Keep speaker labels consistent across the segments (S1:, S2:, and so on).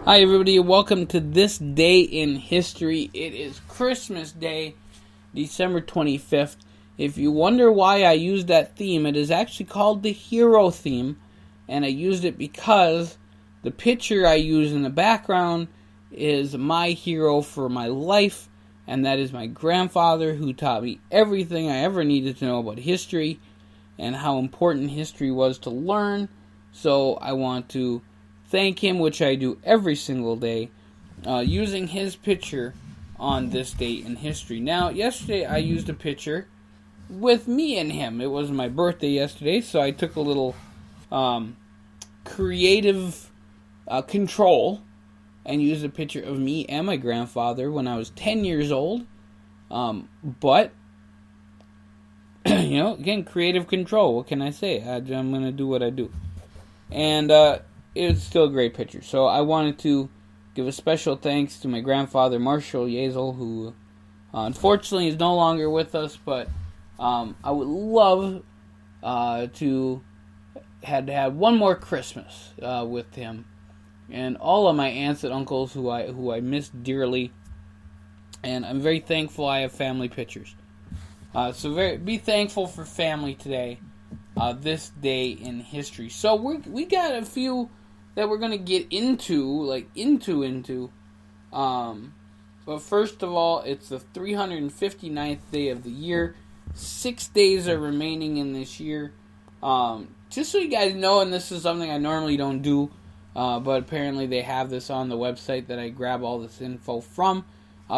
S1: Hi everybody, welcome to this day in history. It is Christmas Day, December 25th. If you wonder why I used that theme, it is actually called the hero theme, and I used it because the picture I use in the background is my hero for my life, and that is my grandfather, who taught me everything I ever needed to know about history and how important history was to learn. So I want to thank him, which I do every single day, using his picture on this date in history. Now, yesterday I used a picture with me and him. It was my birthday yesterday, so I took a little creative control and used a picture of me and my grandfather when I was 10 years old. But, again, creative control. What can I say? I'm going to do what I do. And it's still a great picture. So I wanted to give a special thanks to my grandfather, Marshall Yazel, who unfortunately is no longer with us, but I would love to have one more Christmas with him and all of my aunts and uncles who I miss dearly. And I'm very thankful I have family pictures. So be thankful for family today, this day in history. So we got a few that we're going to get into. But first of all, it's the 359th day of the year. 6 days are remaining in this year. Just so you guys know, and this is something I normally don't do, but apparently they have this on the website that I grab all this info from.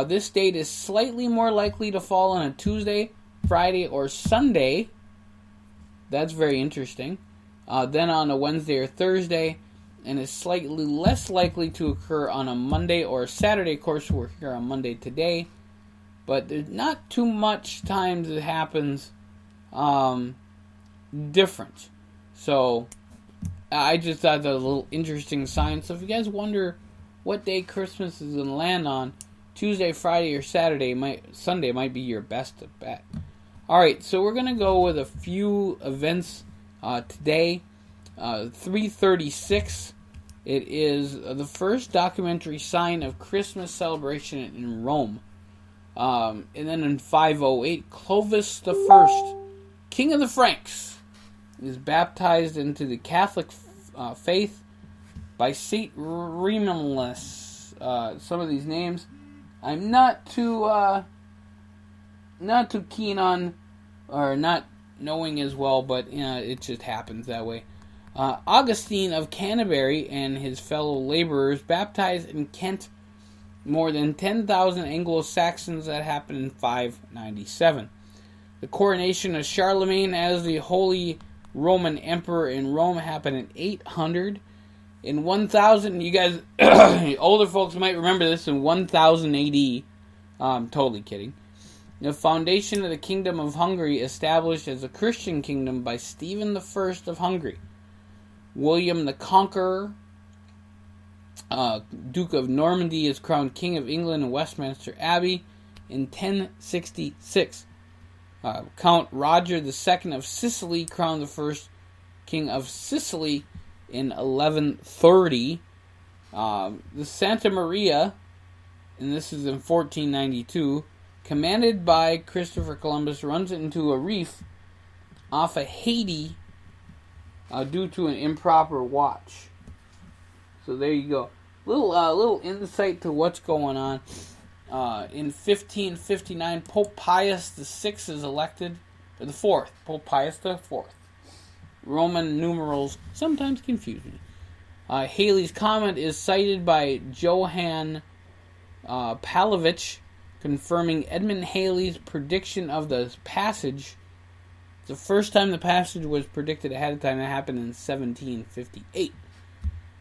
S1: This date is slightly more likely to fall on a Tuesday, Friday, or Sunday. That's very interesting. Then on a Wednesday or Thursday, and is slightly less likely to occur on a Monday or a Saturday. Of course, we're here on Monday today, but there's not too much times it happens different. So I just thought that was a little interesting sign. So if you guys wonder what day Christmas is going to land on, Tuesday, Friday, or Sunday might be your best bet. Alright, so we're going to go with a few events today. 336, it is the first documentary sign of Christmas celebration in Rome. And then in 508, Clovis I, King of the Franks, is baptized into the Catholic faith by Saint Remilius. Some of these names I'm not too keen on, or not knowing as well, but it just happens that way. Augustine of Canterbury and his fellow laborers baptized in Kent more than 10,000 Anglo-Saxons. That happened in 597. The coronation of Charlemagne as the Holy Roman Emperor in Rome happened in 800. In 1000, you guys, older folks might remember this, in 1000 AD. I'm totally kidding. The foundation of the Kingdom of Hungary established as a Christian kingdom by Stephen I of Hungary. William the Conqueror, Duke of Normandy, is crowned King of England in Westminster Abbey in 1066. Count Roger II of Sicily crowned the first King of Sicily in 1130. The Santa Maria, and this is in 1492, commanded by Christopher Columbus, runs into a reef off of Haiti due to an improper watch. So there you go. Little insight to what's going on. In 1559, Pope Pius VI is elected, or the fourth, Pope Pius IV. Roman numerals sometimes confuse me. Halley's Comet is cited by Johann Palevich, confirming Edmund Halley's prediction of the passage. The first time the passage was predicted ahead of time, that happened in 1758.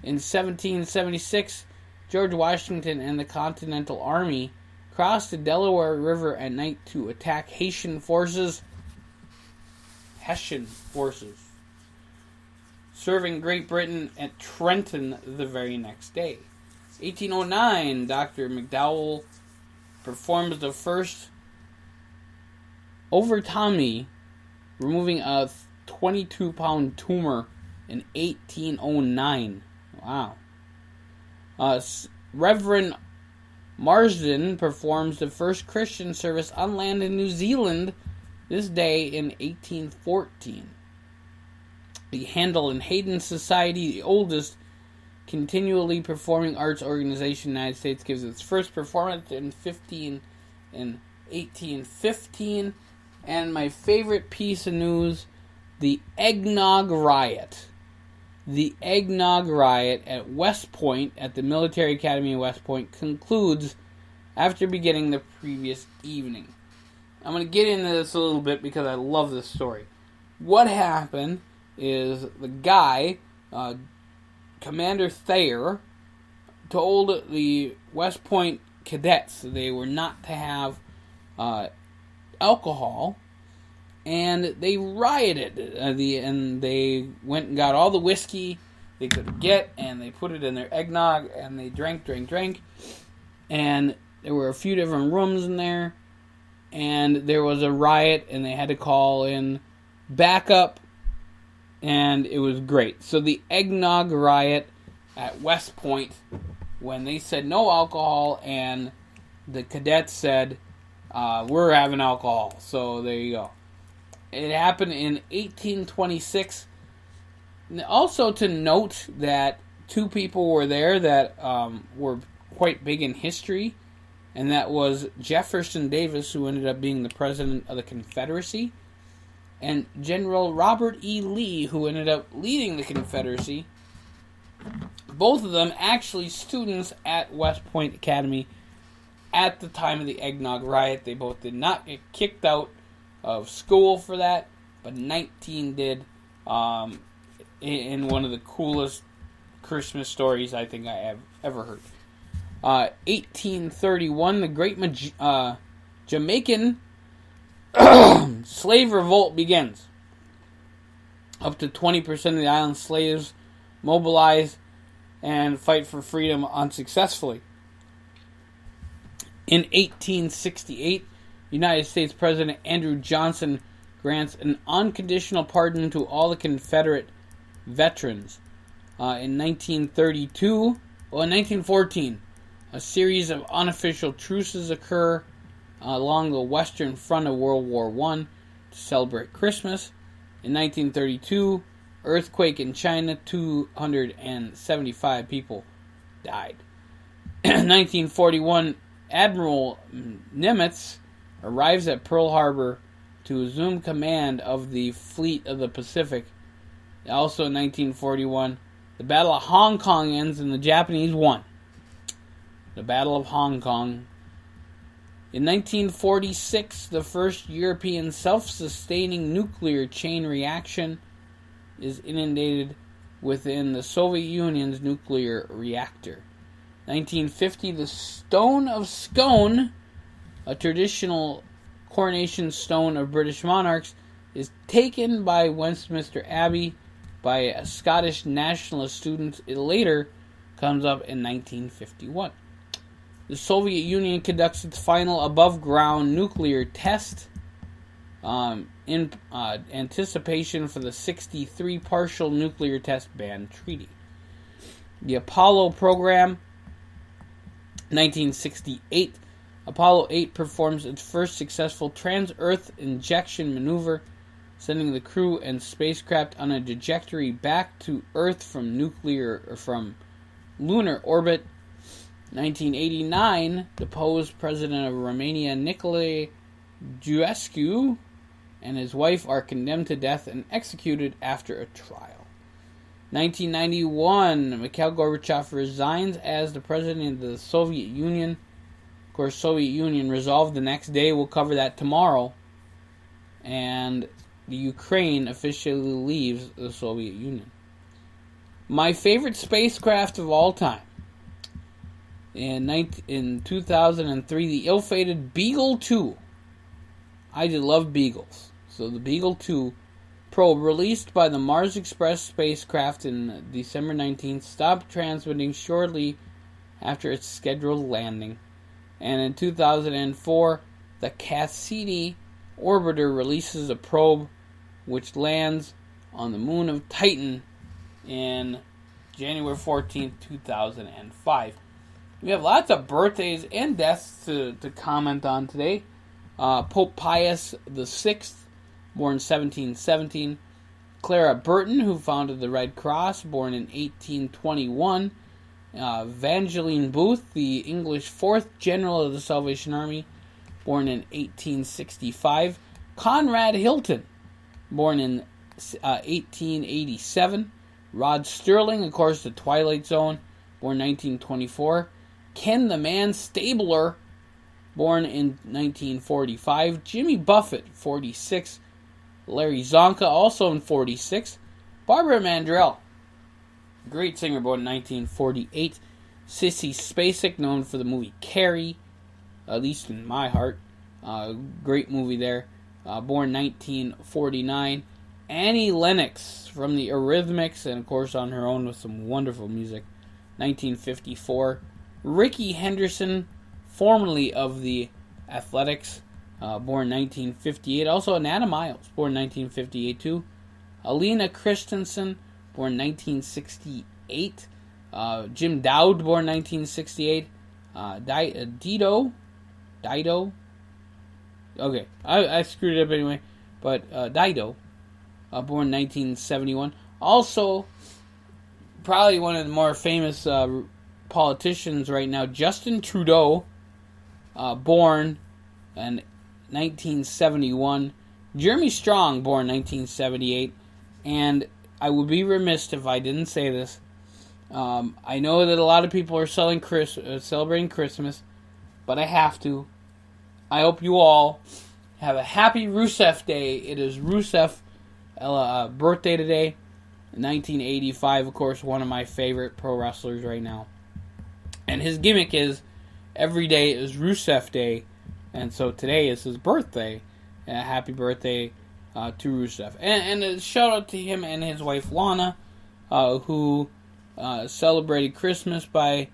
S1: In 1776, George Washington and the Continental Army crossed the Delaware River at night to attack Hessian forces, serving Great Britain at Trenton the very next day. 1809, Dr. McDowell performs the first ovarectomy, removing a 22-pound tumor in 1809. Wow. Reverend Marsden performs the first Christian service on land in New Zealand this day in 1814. The Handel and Hayden Society, the oldest continually performing arts organization in the United States, gives its first performance in 1815. And my favorite piece of news, the Eggnog Riot. The Eggnog Riot at West Point, at the Military Academy in West Point, concludes after beginning the previous evening. I'm going to get into this a little bit because I love this story. What happened is the guy, Commander Thayer, told the West Point cadets they were not to have alcohol, and they rioted. And they went and got all the whiskey they could get, and they put it in their eggnog, and they drank. And there were a few different rooms in there, and there was a riot, and they had to call in backup, and it was great. So the Eggnog Riot at West Point, when they said no alcohol, and the cadets said, we're having alcohol. So there you go. It happened in 1826. Also to note that two people were there that were quite big in history, and that was Jefferson Davis, who ended up being the president of the Confederacy, and General Robert E. Lee, who ended up leading the Confederacy. Both of them actually students at West Point Academy at the time of the Eggnog Riot. They both did not get kicked out of school for that, but 19 did, in one of the coolest Christmas stories I think I have ever heard. 1831, the Great Jamaican slave revolt begins. Up to 20% of the island's slaves mobilize and fight for freedom unsuccessfully. In 1868, United States President Andrew Johnson grants an unconditional pardon to all the Confederate veterans. In 1914, a series of unofficial truces occur along the western front of World War I to celebrate Christmas. In 1932, earthquake in China, 275 people died. In 1941, Admiral Nimitz arrives at Pearl Harbor to assume command of the Fleet of the Pacific. Also in 1941, the Battle of Hong Kong ends and the Japanese won. The Battle of Hong Kong. In 1946, the first European self-sustaining nuclear chain reaction is inundated within the Soviet Union's nuclear reactor. 1950, the Stone of Scone, a traditional coronation stone of British monarchs, is taken by Westminster Abbey by a Scottish nationalist student. It later comes up in 1951. The Soviet Union conducts its final above-ground nuclear test in anticipation for the 63 Partial Nuclear Test Ban Treaty. The Apollo program, 1968. Apollo 8 performs its first successful trans-Earth injection maneuver, sending the crew and spacecraft on a trajectory back to Earth from lunar orbit. 1989, deposed President of Romania Nicolae Ceausescu and his wife are condemned to death and executed after a trial. 1991, Mikhail Gorbachev resigns as the president of the Soviet Union. Of course, Soviet Union resolved the next day. We'll cover that tomorrow. And the Ukraine officially leaves the Soviet Union. My favorite spacecraft of all time. In 2003, the ill-fated Beagle 2. I did love Beagles. So the Beagle 2 probe, released by the Mars Express spacecraft in December 19th, stopped transmitting shortly after its scheduled landing. And in 2004, the Cassini orbiter releases a probe which lands on the moon of Titan in January 14th, 2005. We have lots of birthdays and deaths to comment on today. Pope Pius VI, born 1717. Clara Burton, who founded the Red Cross, born in 1821. Evangeline Booth, the English 4th General of the Salvation Army, born in 1865. Conrad Hilton, born in 1887. Rod Sterling, of course, The Twilight Zone, born 1924. Ken the Man Stabler, born in 1945. Jimmy Buffett, 46. Larry Zonka, also in 46. Barbara Mandrell, great singer, born in 1948. Sissy Spacek, known for the movie Carrie, at least in my heart. Great movie there. Born 1949. Annie Lennox from the Eurythmics, and of course on her own with some wonderful music. 1954. Ricky Henderson, formerly of the Athletics, born 1958. Also Anna Miles, born 1958 too. Alina Christensen, born 1968. Jim Dowd, born 1968. Dido. Okay, I screwed it up anyway. But Dido, born 1971. Also, probably one of the more famous politicians right now, Justin Trudeau, born in 1971. Jeremy Strong, born 1978. And I would be remiss if I didn't say this. I know that a lot of people are celebrating Christmas, but I have to. I hope you all have a happy Rusev Day. It is Rusev birthday today. 1985, of course, one of my favorite pro wrestlers right now. And his gimmick is every day is Rusev Day, and so today is his birthday. Happy birthday to Rusev. And a shout out to him and his wife Lana, who celebrated Christmas by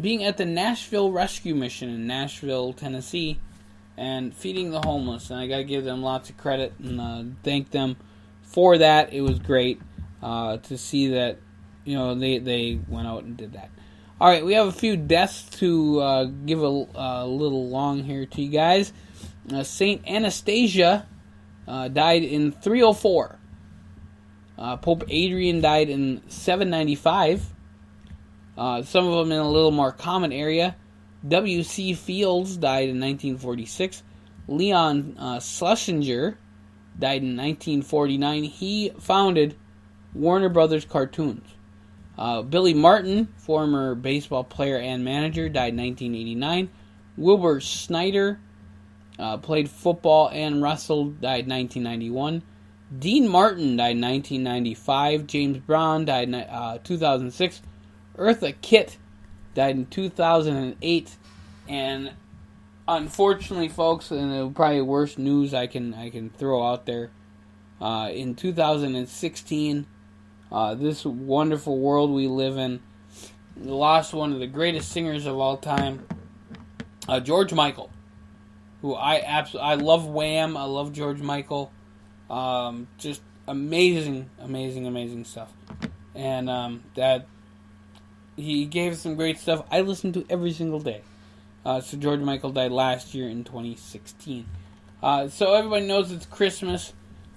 S1: being at the Nashville Rescue Mission in Nashville, Tennessee, and feeding the homeless. And I got to give them lots of credit and thank them for that. It was great to see that, they went out and did that. All right, we have a few deaths to give a little long here to you guys. Saint Anastasia died in 304. Pope Adrian died in 795. Some of them in a little more common area. W.C. Fields died in 1946. Leon Schlesinger died in 1949. He founded Warner Brothers Cartoons. Billy Martin, former baseball player and manager, died in 1989. Wilbur Snyder played football and wrestled, died in 1991. Dean Martin died in 1995. James Brown died in 2006. Eartha Kitt died in 2008. And unfortunately, folks, and the probably worst news I can throw out there, in 2016, this wonderful world we live in lost one of the greatest singers of all time, George Michael, who I love Wham. I love George Michael. Just amazing stuff. And that he gave some great stuff I listen to every single day. So George Michael died last year in 2016. So everybody knows it's Christmas.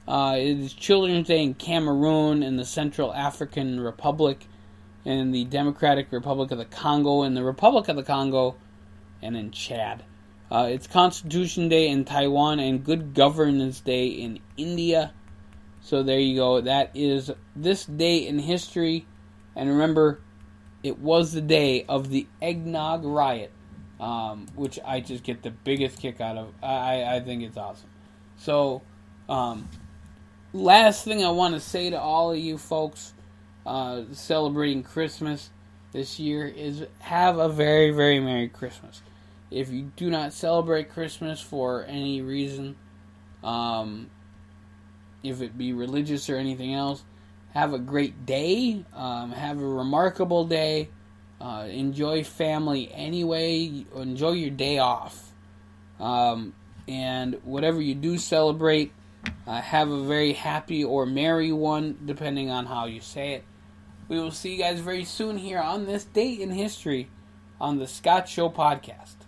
S1: It is Children's Day in Cameroon, in the Central African Republic, in the Democratic Republic of the Congo, in the Republic of the Congo, and in Chad. It's Constitution Day in Taiwan and Good Governance Day in India. So there you go. That is this day in history. And remember, it was the day of the eggnog riot, which I just get the biggest kick out of. I think it's awesome. So, last thing I want to say to all of you folks celebrating Christmas this year is have a very, very Merry Christmas. If you do not celebrate Christmas for any reason, if it be religious or anything else, have a great day. Have a remarkable day. Enjoy family anyway. Enjoy your day off. And whatever you do celebrate, have a very happy or merry one, depending on how you say it. We will see you guys very soon here on this date in history on the Scott Show podcast.